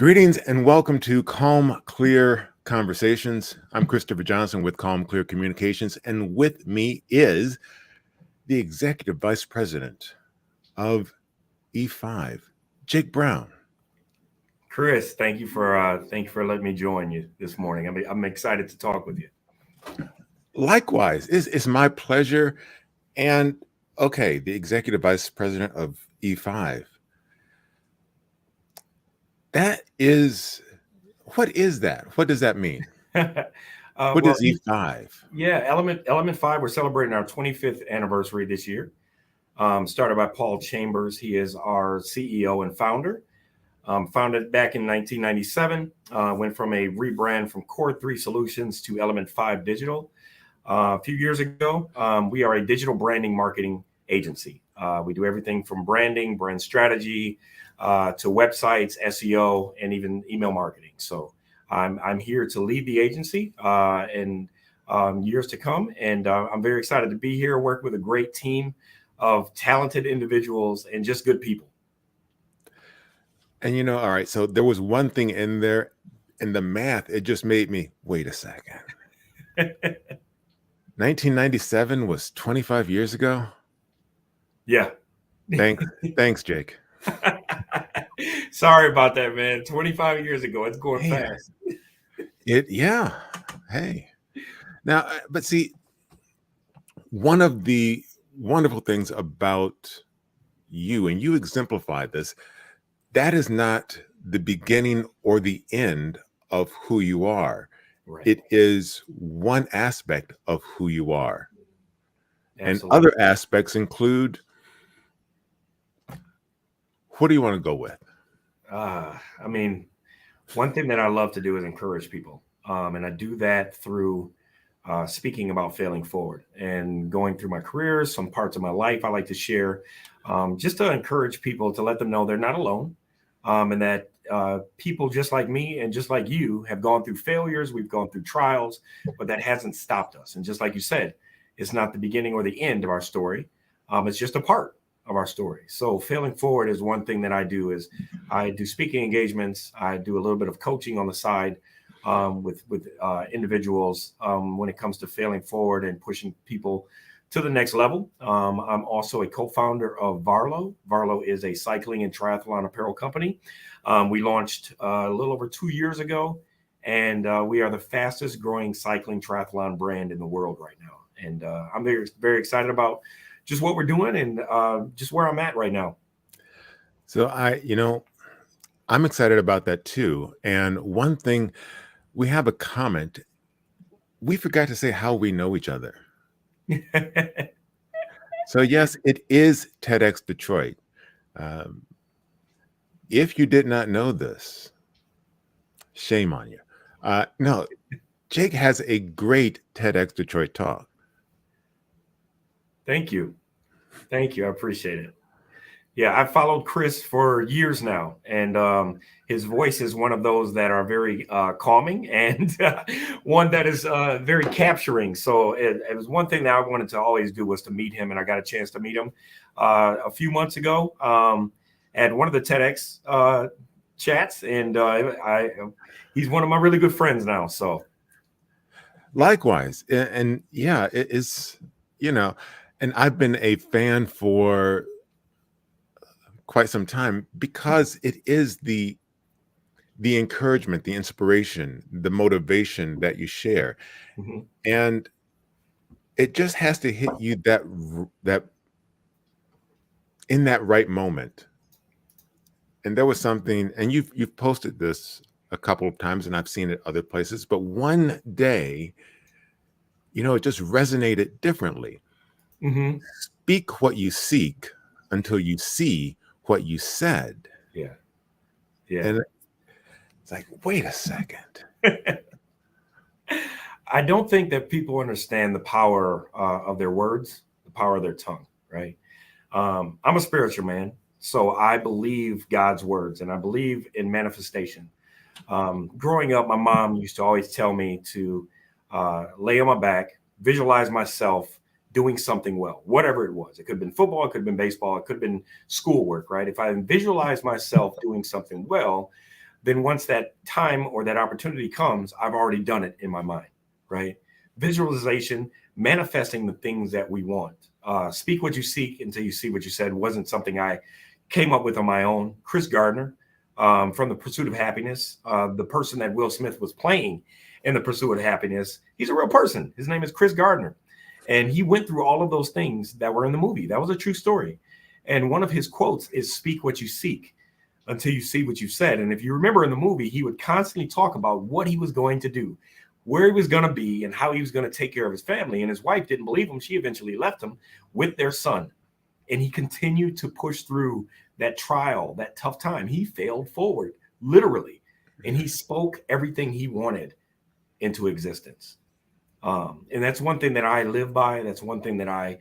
Greetings and welcome to Calm, Clear Conversations. I'm Christopher Johnson with Calm, Clear Communications, and with me is the Executive Vice President of E5, Jake Brown. Chris, thank you for letting me join you this morning. I'm excited to talk with you. Likewise, it's my pleasure. And okay, the Executive Vice President of E5. What is that? What does that mean? What Well, is E5? yeah, Element Five. We're celebrating our 25th anniversary this year. Started by Paul Chambers. He is our CEO and founder. Founded back in 1997. Went from a rebrand from Core 3 Solutions to Element 5 Digital. A few years ago, we are a digital branding marketing agency. We do everything from branding, brand strategy, to websites, SEO, and even email marketing. So I'm here to lead the agency in years to come, and I'm very excited to be here, work with a great team of talented individuals and just good people. And all right, so there was one thing in there in the math, it just made me wait a second. 1997 was 25 years ago. Yeah. Thanks, Jake. Sorry about that, man. 25 years ago, it's going fast. Yeah. Hey. Now, but see, one of the wonderful things about you, and you exemplify this, that is not the beginning or the end of who you are. Right. It is one aspect of who you are. Absolutely. And other aspects include, what do you want to go with? One thing that I love to do is encourage people. And I do that through speaking about failing forward and going through my career, some parts of my life I like to share, just to encourage people, to let them know they're not alone, and that people just like me and just like you have gone through failures. We've gone through trials, but that hasn't stopped us. And just like you said, it's not the beginning or the end of our story. It's just a part of our story. So failing forward is one thing that I do. Is I do speaking engagements. I do a little bit of coaching on the side with individuals when it comes to failing forward and pushing people to the next level. I'm also a co-founder of Varlo. Varlo is a cycling and triathlon apparel company. We launched a little over 2 years ago, and we are the fastest growing cycling triathlon brand in the world right now. And I'm very, very excited about just what we're doing and just where I'm at right now. So I'm excited about that too. And one thing, we have a comment. We forgot to say how we know each other. So yes, it is TEDx Detroit. If you did not know this, shame on you. No, Jake has a great TEDx Detroit talk. Thank you. I appreciate it. Yeah, I've followed Chris for years now, and his voice is one of those that are very calming and one that is very capturing. So it was one thing that I wanted to always do, was to meet him, and I got a chance to meet him a few months ago at one of the TEDx chats, and he's one of my really good friends now. So likewise, and yeah, it is, and I've been a fan for quite some time, because it is the encouragement, the inspiration, the motivation that you share. Mm-hmm. And it just has to hit you that in that right moment. And there was something, and you've posted this a couple of times, and I've seen it other places, but one day, it just resonated differently. Mm-hmm. Speak what you seek until you see what you said. Yeah. And it's like, wait a second. I don't think that people understand the power of their words, the power of their tongue, right? I'm a spiritual man, so I believe God's words, and I believe in manifestation. Growing up, my mom used to always tell me to lay on my back, visualize myself doing something well, whatever it was. It could have been football, it could have been baseball, it could have been schoolwork, right? If I visualize myself doing something well, then once that time or that opportunity comes, I've already done it in my mind, right? Visualization, manifesting the things that we want. Speak what you seek until you see what you said wasn't something I came up with on my own. Chris Gardner, from The Pursuit of Happiness, the person that Will Smith was playing in The Pursuit of Happiness, he's a real person. His name is Chris Gardner. And he went through all of those things that were in the movie. That was a true story. And one of his quotes is speak what you seek until you see what you said. And if you remember in the movie, he would constantly talk about what he was going to do, where he was going to be, and how he was going to take care of his family. And his wife didn't believe him. She eventually left him with their son. And he continued to push through that trial, that tough time. He failed forward, literally. And he spoke everything he wanted into existence. And that's one thing that I live by. That's one thing that I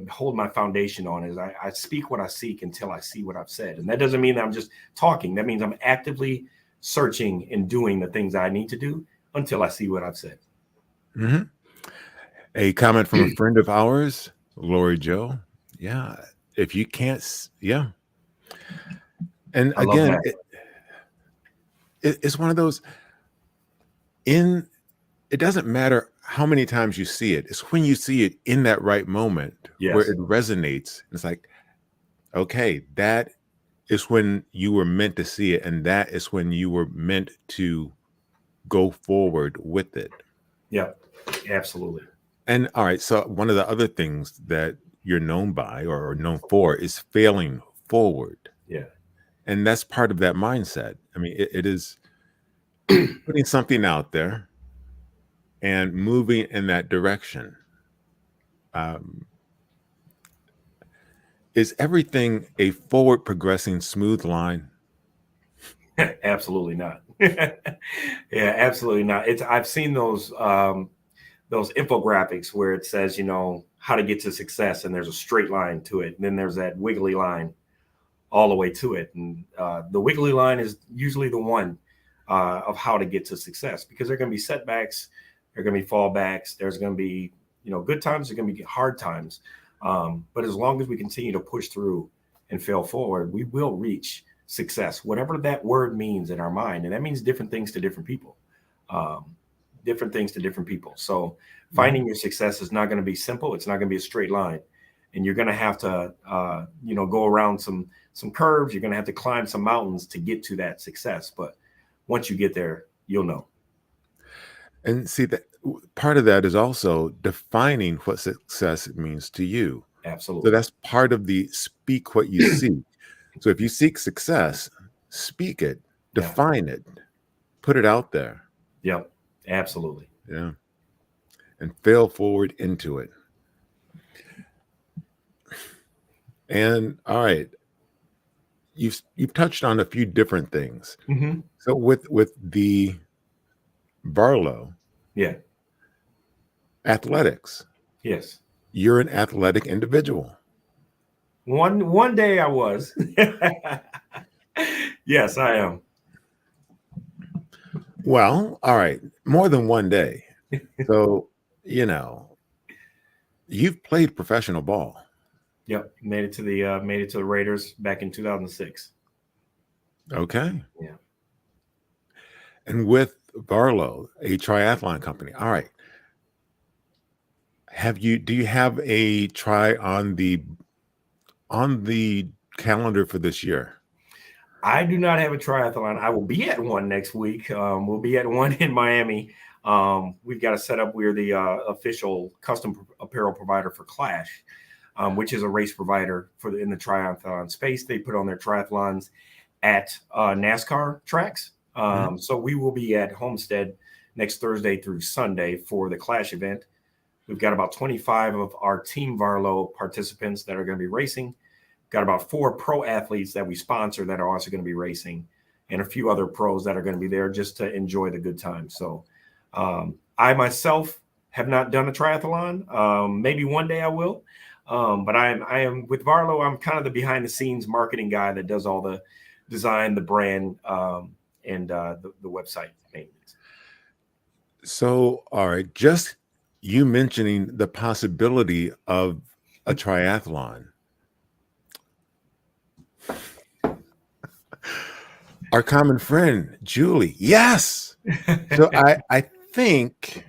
hold my foundation on is I speak what I seek until I see what I've said. And that doesn't mean that I'm just talking. That means I'm actively searching and doing the things I need to do until I see what I've said. Mm-hmm. A comment from a friend of ours, Lori Joe. Yeah. If you can't, yeah. And I love again, that. it's one of those it doesn't matter how many times you see it. It's when you see it in that right moment where Yes. it resonates. It's like, okay, that is when you were meant to see it. And that is when you were meant to go forward with it. Yeah, absolutely. And all right, so one of the other things that you're known by or known for is failing forward. Yeah. And that's part of that mindset. I mean, it is putting something out there and moving in that direction. Is everything a forward progressing smooth line? Absolutely not. Yeah, absolutely not. I've seen those infographics where it says, how to get to success, and there's a straight line to it, and then there's that wiggly line all the way to it. And the wiggly line is usually the one of how to get to success, because there are going to be setbacks, there are going to be fallbacks, there's going to be good times, there's going to be hard times. But as long as we continue to push through and fail forward, we will reach success, whatever that word means in our mind. And that means different things to different people. So finding your success is not going to be simple. It's not going to be a straight line. And you're going to have to, go around some curves. You're going to have to climb some mountains to get to that success. But once you get there, you'll know. And see, that part of that is also defining what success means to you. Absolutely. So that's part of the speak what you seek. So if you seek success, speak it, define it, put it out there. Yep, absolutely. Yeah. And fail forward into it. And all right, you've touched on a few different things. Mm-hmm. So with the Barlow, athletics. Yes. You're an athletic individual. One day I was. Yes, I am. Well, all right, more than one day. So, you've played professional ball. Yep, made it to the Raiders back in 2006. Okay. Yeah. And with Barlow, a triathlon company. All right. Do you have a try on the calendar for this year? I do not have a triathlon. I will be at one next week. We'll be at one in Miami. We've got to set up. We're the official custom apparel provider for Clash, which is a race provider in the triathlon space. They put on their triathlons at NASCAR tracks. So we will be at Homestead next Thursday through Sunday for the Clash event. We've got about 25 of our Team Varlo participants that are going to be racing. Got about 4 pro athletes that we sponsor that are also going to be racing, and a few other pros that are going to be there just to enjoy the good time. So I myself have not done a triathlon. Maybe one day I will. But I am with Varlo. I'm kind of the behind the scenes marketing guy that does all the design, the brand, and the website maintenance. So, all right, just you mentioning the possibility of a triathlon. Our common friend, Julie. Yes. So I think,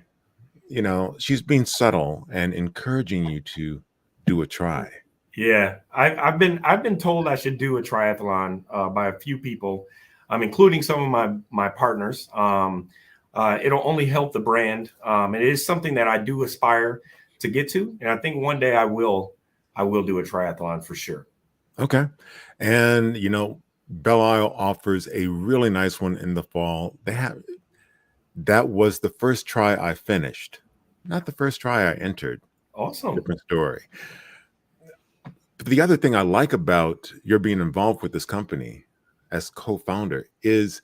she's being subtle and encouraging you to do a try. Yeah, I've been told I should do a triathlon by a few people, including some of my partners. It'll only help the brand. It is something that I do aspire to get to, and I think one day I will do a triathlon for sure. Okay. And Belle Isle offers a really nice one in the fall. That was the first try I finished, not the first try I entered. Awesome. Different story. But the other thing I like about your being involved with this company as co-founder is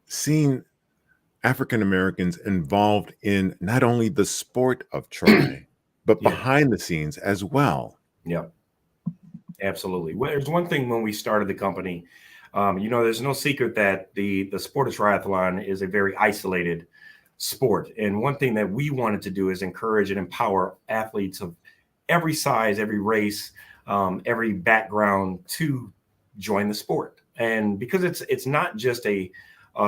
seeing African Americans involved in not only the sport of try, but Yeah. behind the scenes as well. Yeah. Absolutely. Well, there's one thing when we started the company, there's no secret that the sport of triathlon is a very isolated sport. And one thing that we wanted to do is encourage and empower athletes of every size, every race, every background to join the sport. And because it's not just a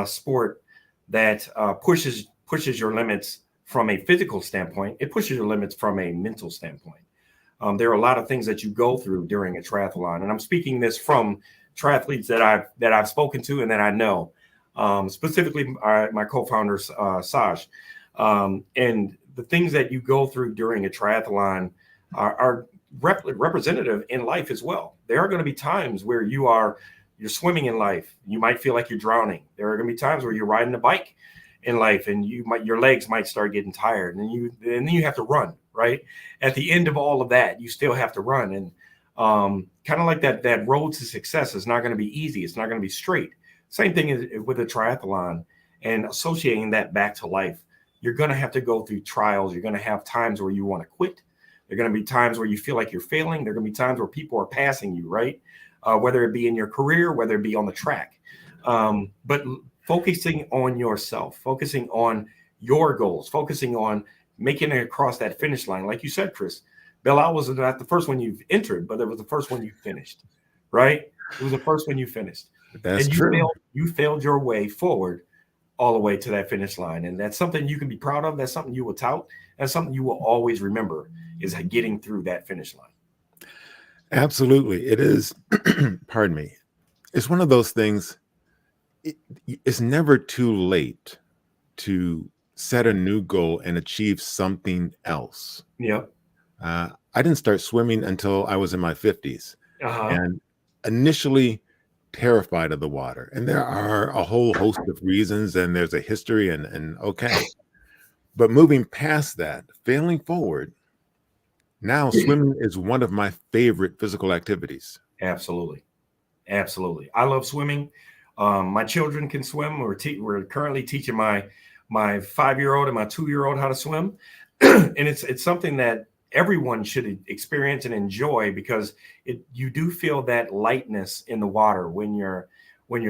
sport that pushes your limits from a physical standpoint, it pushes your limits from a mental standpoint. There are a lot of things that you go through during a triathlon, and I'm speaking this from triathletes that I've spoken to and that I know, specifically my co-founder Saj, and the things that you go through during a triathlon are representative in life as well. There are going to be times where you're swimming in life, you might feel like you're drowning. There are going to be times where you're riding a bike in life, and your legs might start getting tired, and then you have to run. Right at the end of all of that, you still have to run, and kind of like that road to success is not going to be easy. It's not going to be straight. Same thing is with a triathlon, and associating that back to life. You're going to have to go through trials. You're going to have times where you want to quit. There are going to be times where you feel like you're failing. There are going to be times where people are passing you, right? Whether it be in your career, whether it be on the track. But focusing on yourself, focusing on your goals, focusing on making it across that finish line. Like you said, Chris, Belle Isle was not the first one you've entered, but it was the first one you finished, right? It was the first one you finished. That's And true. you failed your way forward all the way to that finish line. And that's something you can be proud of. That's something you will tout. That's something you will always remember is getting through that finish line. Absolutely. It is, pardon me. It's one of those things. It's never too late to set a new goal and achieve something else. Yeah. I didn't start swimming until I was in my 50s, Uh-huh. and initially terrified of the water. And there are a whole host of reasons, and there's a history, and okay. But moving past that, failing forward, now swimming is one of my favorite physical activities. Absolutely. Absolutely. I love swimming. My children can swim. We're currently teaching my 5-year-old and my 2-year-old how to swim. And it's something that everyone should experience and enjoy because you do feel that lightness in the water when you're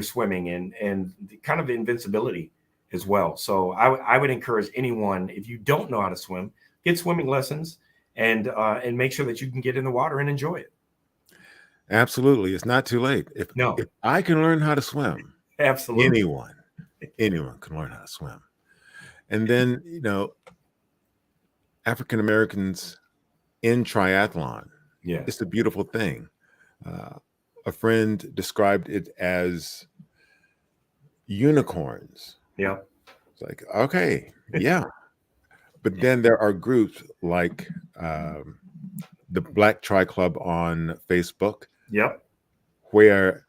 swimming and the kind of invincibility as well. So I would encourage anyone, if you don't know how to swim, get swimming lessons and make sure that you can get in the water and enjoy it. Absolutely. It's not too late. No, If I can learn how to swim, absolutely. anyone can learn how to swim. And then, African Americans in triathlon, it's Yes. a beautiful thing. Uh, a friend described it as unicorns. Yeah. It's like, okay, yeah. But then there are groups like the Black Tri Club on Facebook Yep. where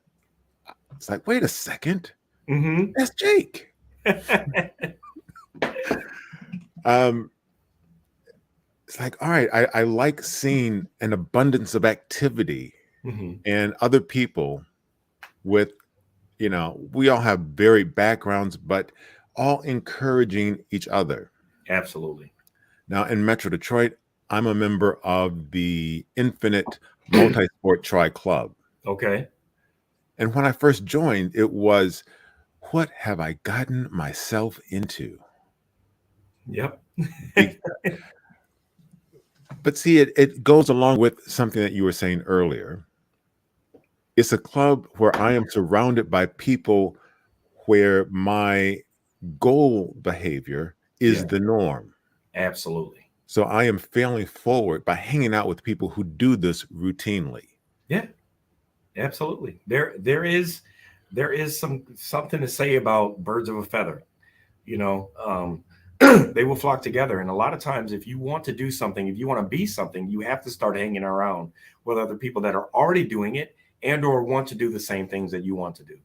it's like, wait a second, Mm-hmm. that's Jake. Um, it's like, all right, I like seeing an abundance of activity Mm-hmm. and other people with, we all have varied backgrounds, but all encouraging each other. Absolutely. Now, in Metro Detroit, I'm a member of the Infinite Multi-Sport Tri Club. Okay. And when I first joined, it was, what have I gotten myself into? Yep. Be- But see, it goes along with something that you were saying earlier. It's a club where I am surrounded by people where my goal behavior is Yeah, the norm. absolutely. So I am failing forward by hanging out with people who do this routinely. Yeah, absolutely. There is something to say about birds of a feather. You know, they will flock together. And a lot of times, if you want to do something, if you want to be something, you have to start hanging around with other people that are already doing it and or want to do the same things that you want to do.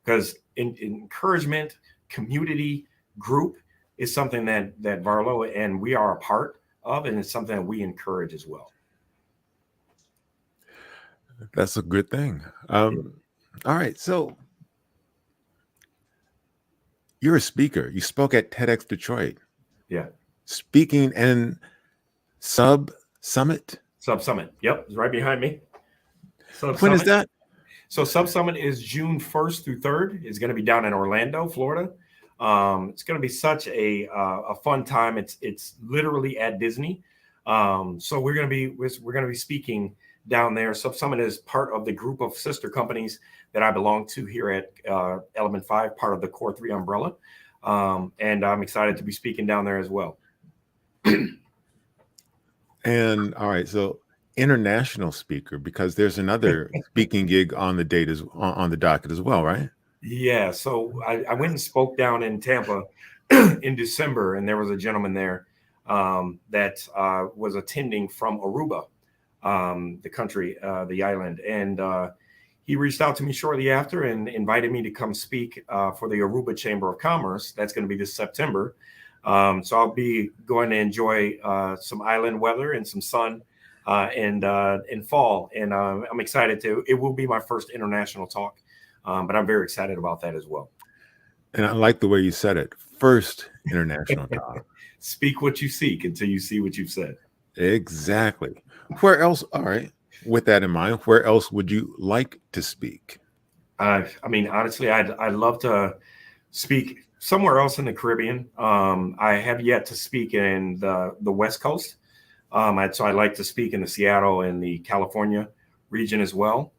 Because encouragement, community, group is something that Varlo and we are a part of, and it's something that we encourage as well. That's a good thing. Yeah. All right. So you're a speaker. You spoke at TEDx Detroit, Yeah. speaking and Sub Summit. Sub Summit. Yep. It's right behind me. Sub When is Summit. that? So Sub Summit is June 1st through 3rd. It's going to be down in Orlando, Florida. It's going to be such a fun time. It's literally at Disney. So we're going to be speaking down there. Sub Summit is part of the group of sister companies that I belong to here at Element 5, part of the Core 3 umbrella. And I'm excited to be speaking down there as well. And all right, so international speaker, because there's another speaking gig on the date on the docket as well, right? Yeah, so I went and spoke down in Tampa in December, and there was a gentleman there that was attending from Aruba, the country, the island, and he reached out to me shortly after and invited me to come speak for the Aruba Chamber of Commerce. That's going to be this September. So I'll be going to enjoy some island weather and some sun and in fall, and I'm excited to. It will be my first international talk. But I'm very excited about that as well. And I like the way you said it. First international talk. Speak what you seek until you see what you've said. Exactly. Where else? All right. With that in mind, where else would you like to speak? I mean, honestly, I'd love to speak somewhere else in the Caribbean. I have yet to speak in the West Coast. So I'd like to speak in the Seattle and the California region as well,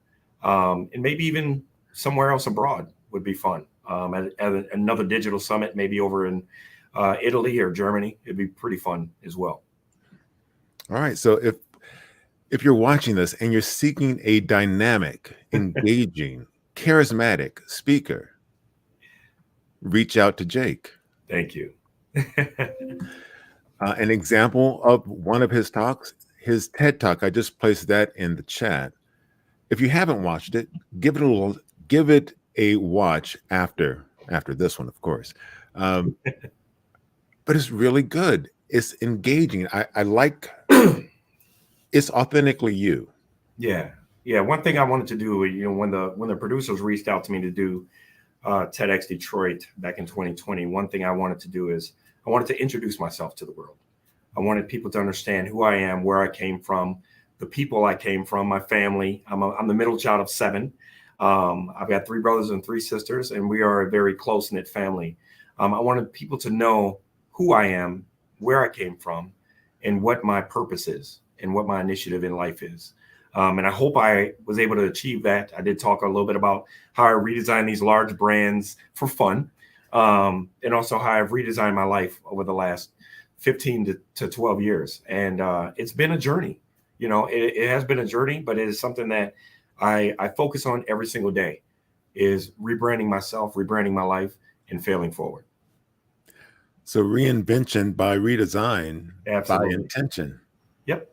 and maybe even somewhere else abroad would be fun. At another digital summit, maybe over in Italy or Germany, it'd be pretty fun as well. All right. So if you're watching this and you're seeking a dynamic, engaging, charismatic speaker, reach out to Jake. Thank you. An example of one of his talks, his TED Talk. I just placed that in the chat. If you haven't watched it, give it a watch after this one, of course. But it's really good. It's engaging. I like. It's authentically you. Yeah. One thing I wanted to do, when the producers reached out to me to do TEDx Detroit back in 2020, one thing I wanted to do is I wanted to introduce myself to the world. I wanted people to understand who I am, where I came from, the people I came from, my family. I'm the middle child of 7. I've got 3 brothers and 3 sisters, and we are a very close-knit family. I wanted people to know who I am, where I came from, and what my purpose is, and what my initiative in life is. And I hope I was able to achieve that. I did talk a little bit about how I redesigned these large brands for fun, and also how I've redesigned my life over the last 15 to 12 years. And it's been a journey. It has been a journey, but it is something that I focus on every single day, is rebranding myself, rebranding my life, and failing forward. So reinvention by redesign, by Absolutely. intention. Yep.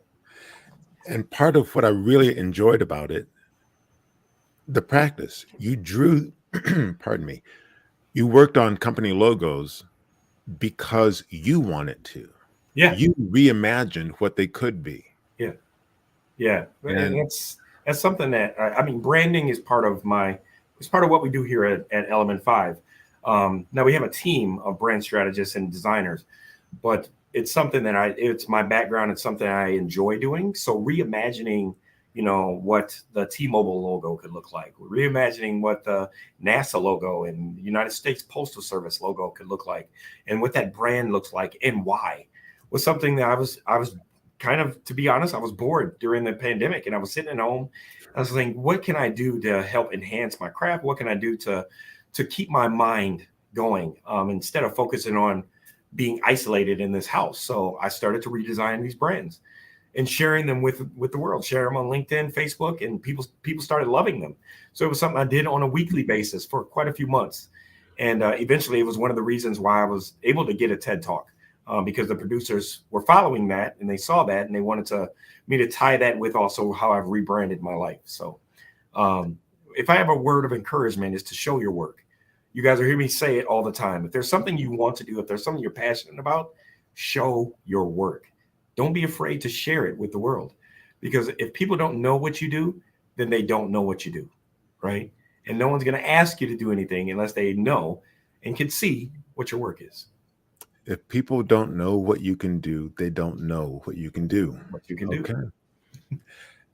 And part of what I really enjoyed about it, the practice, you drew, pardon me, you worked on company logos because you wanted to. Yeah. You reimagined what they could be. Yeah. And that's something that I mean, branding is part of what we do here at Element 5. Now we have a team of brand strategists and designers, but it's something that it's my background. It's something I enjoy doing. So reimagining, what the T-Mobile logo could look like, reimagining what the NASA logo and United States Postal Service logo could look like, and what that brand looks like and why, was something that I was kind of, to be honest, I was bored during the pandemic, and I was sitting at home. I was thinking, what can I do to help enhance my craft? What can I do to keep my mind going, instead of focusing on being isolated in this house? So I started to redesign these brands and sharing them with the world, share them on LinkedIn, Facebook, and people started loving them. So it was something I did on a weekly basis for quite a few months. And eventually it was one of the reasons why I was able to get a TED Talk, because the producers were following that and they saw that and they wanted me to tie that with also how I've rebranded my life. So if I have a word of encouragement, is to show your work. You guys are hearing me say it all the time. If there's something you want to do, if there's something you're passionate about, show your work. Don't be afraid to share it with the world, because if people don't know what you do, then they don't know what you do, right? And no one's going to ask you to do anything unless they know and can see what your work is. If people don't know what you can do, they don't know what you can do. What you can do. Okay.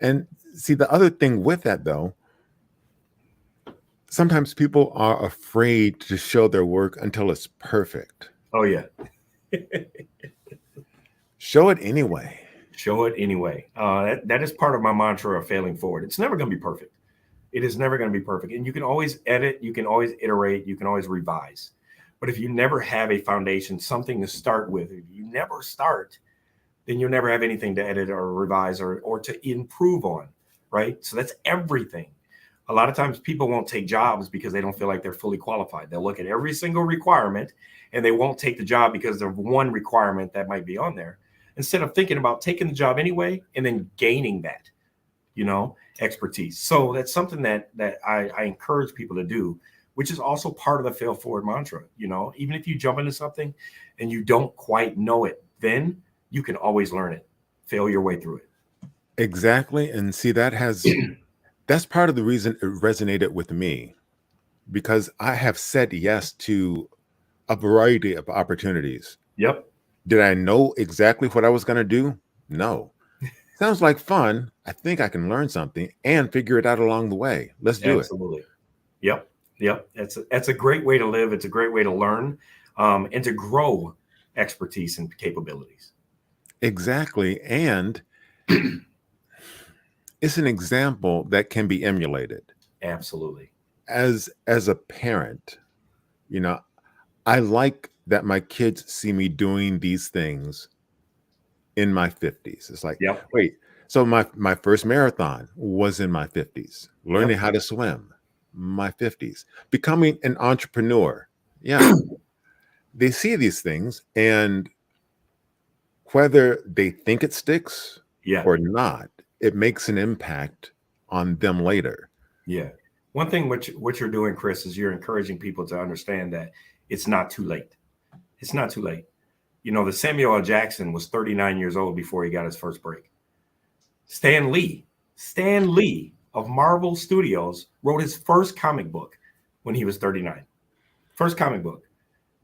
And see, the other thing with that, though, sometimes people are afraid to show their work until it's perfect. Oh, yeah. Show it anyway. Show it anyway. That is part of my mantra of failing forward. It's never going to be perfect. It is never going to be perfect. And you can always edit, you can always iterate, you can always revise. But if you never have a foundation, something to start with, if you never start, then you'll never have anything to edit or revise or to improve on, right? So that's everything. A lot of times people won't take jobs because they don't feel like they're fully qualified. They'll look at every single requirement and they won't take the job because of one requirement that might be on there, instead of thinking about taking the job anyway and then gaining that, expertise. So that's something that I encourage people to do, which is also part of the fail forward mantra. Even if you jump into something and you don't quite know it, then you can always learn it, fail your way through it. Exactly. And see, that's part of the reason it resonated with me, because I have said yes to a variety of opportunities. Yep. Did I know exactly what I was going to do? No. Sounds like fun. I think I can learn something and figure it out along the way. Let's do Absolutely. Yep. That's a great way to live. It's a great way to learn, and to grow expertise and capabilities. Exactly. And it's an example that can be emulated. Absolutely. As a parent, I like that my kids see me doing these things in my 50s. It's like, Yep. wait, so my first marathon was in my 50s. Learning how to swim, my 50s. Becoming an entrepreneur. Yeah. They see these things, and whether they think it sticks or not, it makes an impact on them later. Yeah. One thing what you're doing, Chris, is you're encouraging people to understand that it's not too late. It's not too late. The Samuel L. Jackson was 39 years old before he got his first break. Stan Lee of Marvel Studios wrote his first comic book when he was 39. First comic book.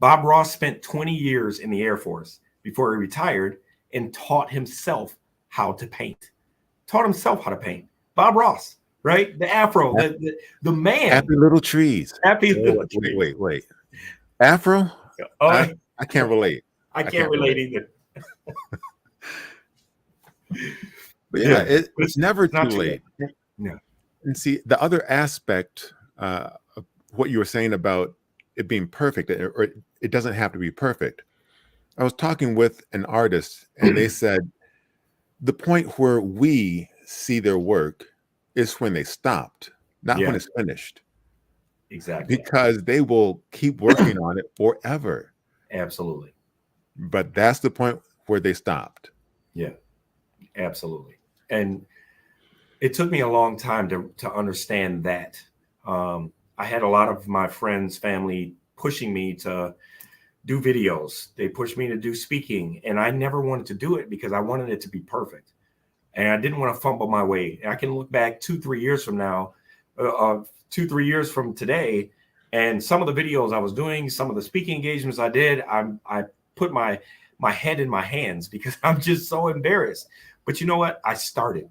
Bob Ross spent 20 years in the Air Force before he retired and taught himself how to paint. Bob Ross, right? The afro, the man. Happy little trees. Little trees. Wait. Afro? Oh, I can't relate. I can't relate either. But it's never too late. Yeah. And see, the other aspect of what you were saying about it being perfect, or it doesn't have to be perfect. I was talking with an artist, and they said the point where we see their work is when they stopped, not when it's finished. Exactly. Because they will keep working on it forever. Absolutely. But that's the point where they stopped. Yeah, absolutely. And it took me a long time to understand that. I had a lot of my friends, family pushing me to do videos. They pushed me to do speaking, and I never wanted to do it because I wanted it to be perfect. And I didn't want to fumble my way. I can look back 2-3 years from now, 2-3 years from today, and some of the videos I was doing, some of the speaking engagements I did, I put my head in my hands because I'm just so embarrassed. But you know what? I started,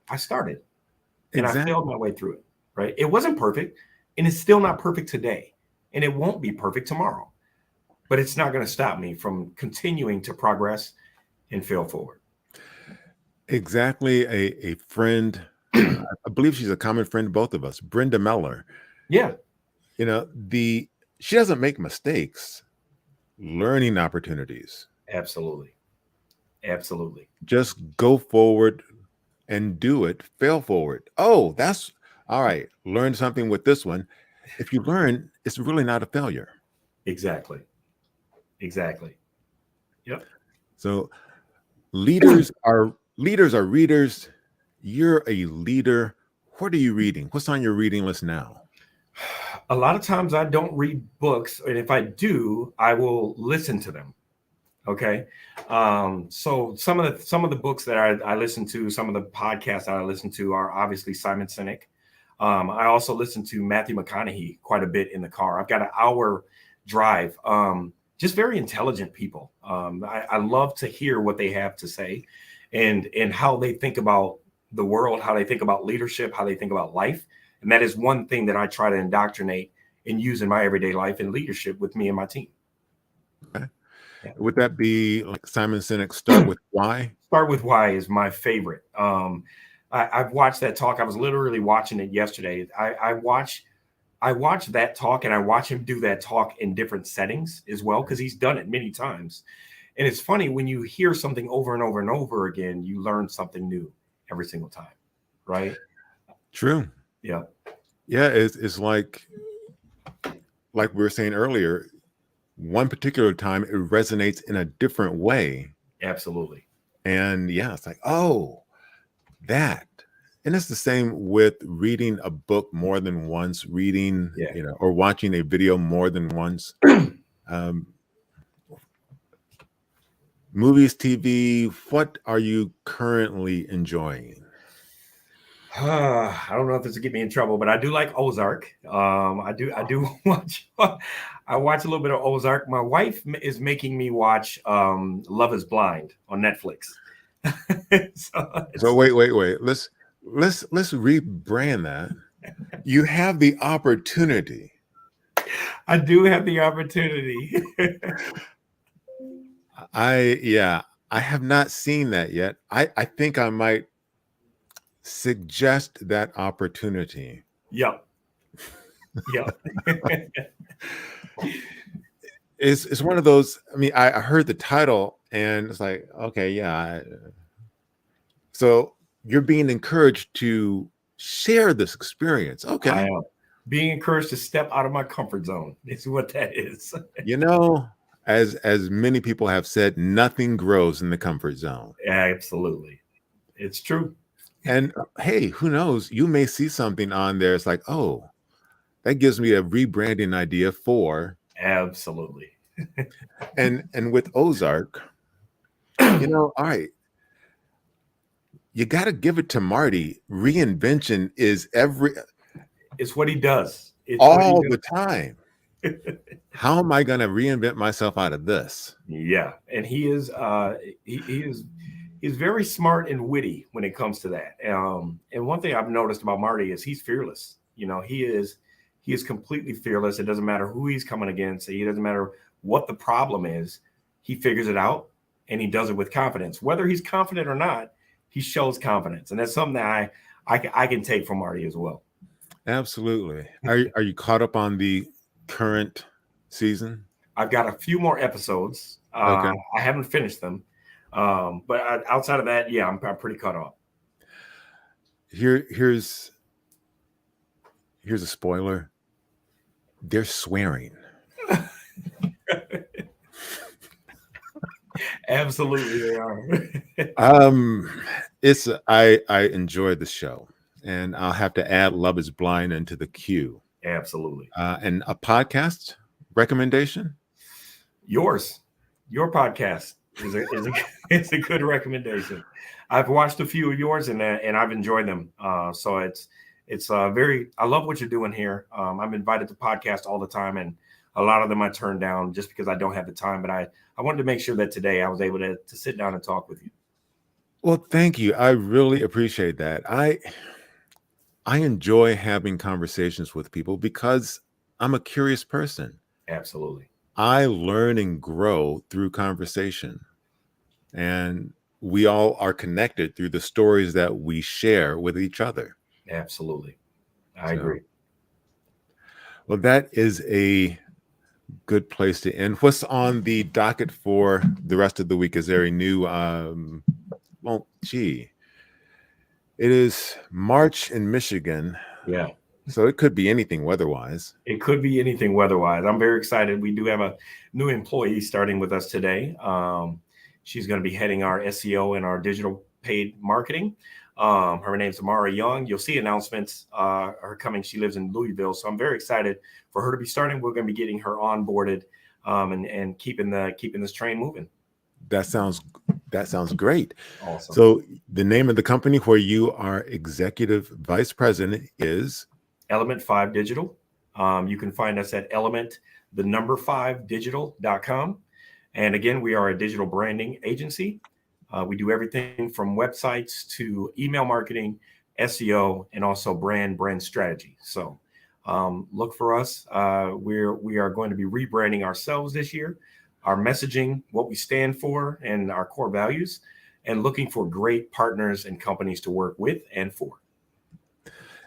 and I failed my way through it, right? It wasn't perfect, and it's still not perfect today, and it won't be perfect tomorrow. But it's not going to stop me from continuing to progress and fail forward. exactly. A friend, I believe she's a common friend to both of us, Brenda Meller. Yeah, You know, the she doesn't make mistakes, learning opportunities. absolutely. Absolutely. Just go forward and do it. Fail forward. Oh, that's all right. Learn something with this one. If you learn, it's really not a failure. Exactly. Exactly. Yep. So leaders are readers. You're a leader. What are you reading? What's on your reading list now? A lot of times I don't read books, and if I do, I will listen to them. Okay. So some of the books that I listen to, some of the podcasts that I listen to are obviously Simon Sinek. I also listen to Matthew McConaughey quite a bit in the car. I've got an hour drive. Just very intelligent people. I love to hear what they have to say, and how they think about the world, how they think about leadership, how they think about life. And that is one thing that I try to indoctrinate and use in my everyday life and leadership with me and my team. Okay. Yeah. Would that be like Simon Sinek? Start with why. Start with Why is my favorite. I've watched that talk. I was literally watching it yesterday. I watch that talk, and I watch him do that talk in different settings as well, because he's done it many times. And it's funny when you hear something over and over and over again, you learn something new every single time, right? True. Yeah, Yeah, it's like we were saying earlier. One particular time it resonates in a different way, absolutely. and yeah, it's like, oh, that. And it's the same with reading a book more than once, reading, Yeah. or watching a video more than once. Um, Movies, TV, what are you currently enjoying? I don't know if this will get me in trouble, but I do like Ozark. I do watch. I watch a little bit of Ozark. My wife is making me watch Love Is Blind on Netflix. So So it's, wait. Let's rebrand that. You have the opportunity. I do have the opportunity. Yeah, I have not seen that yet. I think I might suggest that opportunity. Yep. Yep. It's one of those. I mean, I heard the title and it's like, okay, yeah. So you're being encouraged to share this experience. I Okay. am being encouraged to step out of my comfort zone. Is what that is. You know, as many people have said, nothing grows in the comfort zone. Absolutely. It's true. And hey, who knows? You may see something on there. It's like, oh, that gives me a rebranding idea for. Absolutely. And with Ozark, all right, you got to give it to Marty. Reinvention is It's what he does. It's what he all the does. time. How am I going to reinvent myself out of this? Yeah, and he's very smart and witty when it comes to that. And one thing I've noticed about Marty is he's fearless. He is completely fearless. It doesn't matter who he's coming against. It doesn't matter what the problem is. He figures it out, and he does it with confidence. Whether he's confident or not, he shows confidence, and that's something that I can take from Marty as well. Absolutely. Are you caught up on the current season? I've got a few more episodes. Okay. I haven't finished them, but outside of that, yeah, I'm pretty caught up. Here's a spoiler. They're swearing. Absolutely, they are. It's I enjoyed the show, and I'll have to add Love Is Blind into the queue. Absolutely. And a podcast recommendation. Your podcast is a good recommendation. I've watched a few of yours and I've enjoyed them. So it's very. I love what you're doing here. I'm invited to podcast all the time, and a lot of them I turn down just because I don't have the time. But I wanted to make sure that today I was able to sit down and talk with you. Well, thank you. I really appreciate that. I enjoy having conversations with people because I'm a curious person. Absolutely. I learn and grow through conversation. And we all are connected through the stories that we share with each other. Absolutely. I So, agree. well, that is a good place to end. What's on the docket for the rest of the week? Is there a new, well, gee, it is March in Michigan, Yeah. so it could be anything weather-wise. It could be anything weather-wise. I'm very excited. We do have a new employee starting with us today. She's going to be heading our SEO and our digital paid marketing. Her name's Amara Young. You'll see announcements are coming. She lives in Louisville, so I'm very excited for her to be starting. We're going to be getting her onboarded and keeping this train moving. That sounds great. Awesome. So the name of the company where you are executive vice president is Element 5 Digital. You can find us at element5digital.com. And again, we are a digital branding agency. We do everything from websites to email marketing, SEO, and also brand strategy. So look for us. We are going to be rebranding ourselves this year, our messaging, what we stand for, and our core values, and looking for great partners and companies to work with and for.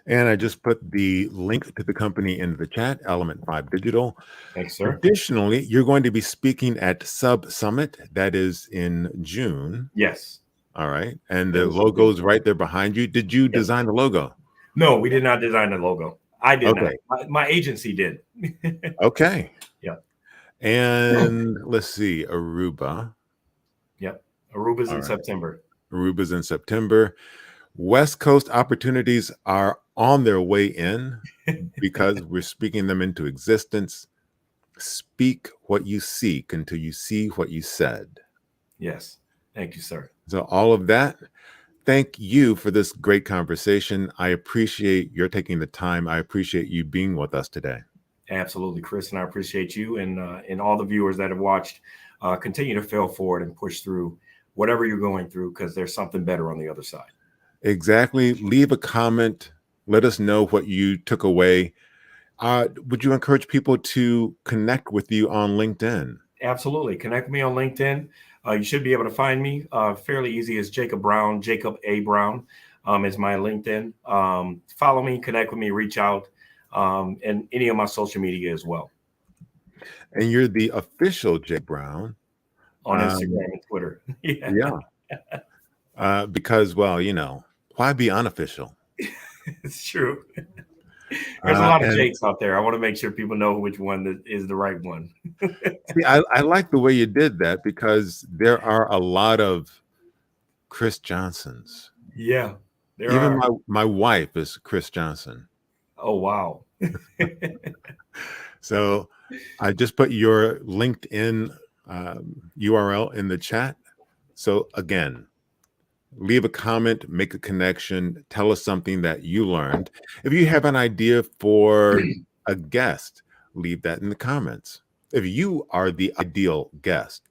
And I just put the link to the company in the chat, Element 5 Digital. Thanks, sir. Additionally, you're going to be speaking at Sub Summit. That is in June. Yes. All right. And the logo is right there behind you. Did you design the logo? No, we did not design the logo. I did Okay. not. My agency did. Okay. Yeah. And let's see, Aruba. Yep. Aruba's All in right. September. Aruba's in September. West Coast opportunities are on their way in because we're speaking them into existence. Speak what you seek until you see what you said. Yes. Thank you, sir. So all of that, thank you for this great conversation. I appreciate your taking the time. I appreciate you being with us today. Absolutely, Chris, and I appreciate you and all the viewers that have watched. Continue to fail forward and push through whatever you're going through, because there's something better on the other side. Exactly. Leave a comment. Let us know what you took away. Would you encourage people to connect with you on LinkedIn? Absolutely. Connect with me on LinkedIn. You should be able to find me fairly easy as Jacob Brown. Jacob A. Brown is my LinkedIn. Follow me, connect with me, reach out, and any of my social media as well. And you're the official Jake Brown on Instagram and Twitter. Yeah. Because, well, why be unofficial? It's true. There's a lot of Jakes out there. I want to make sure people know which one is the right one. See, I like the way you did that, because there are a lot of Chris Johnsons. Yeah. Even my wife is Chris Johnson. Oh, wow. So I just put your LinkedIn URL in the chat. So again, leave a comment, make a connection, tell us something that you learned. If you have an idea for a guest, leave that in the comments. If you are the ideal guest,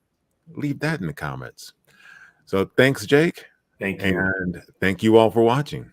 leave that in the comments. So thanks, Jake. Thank you. And thank you all for watching.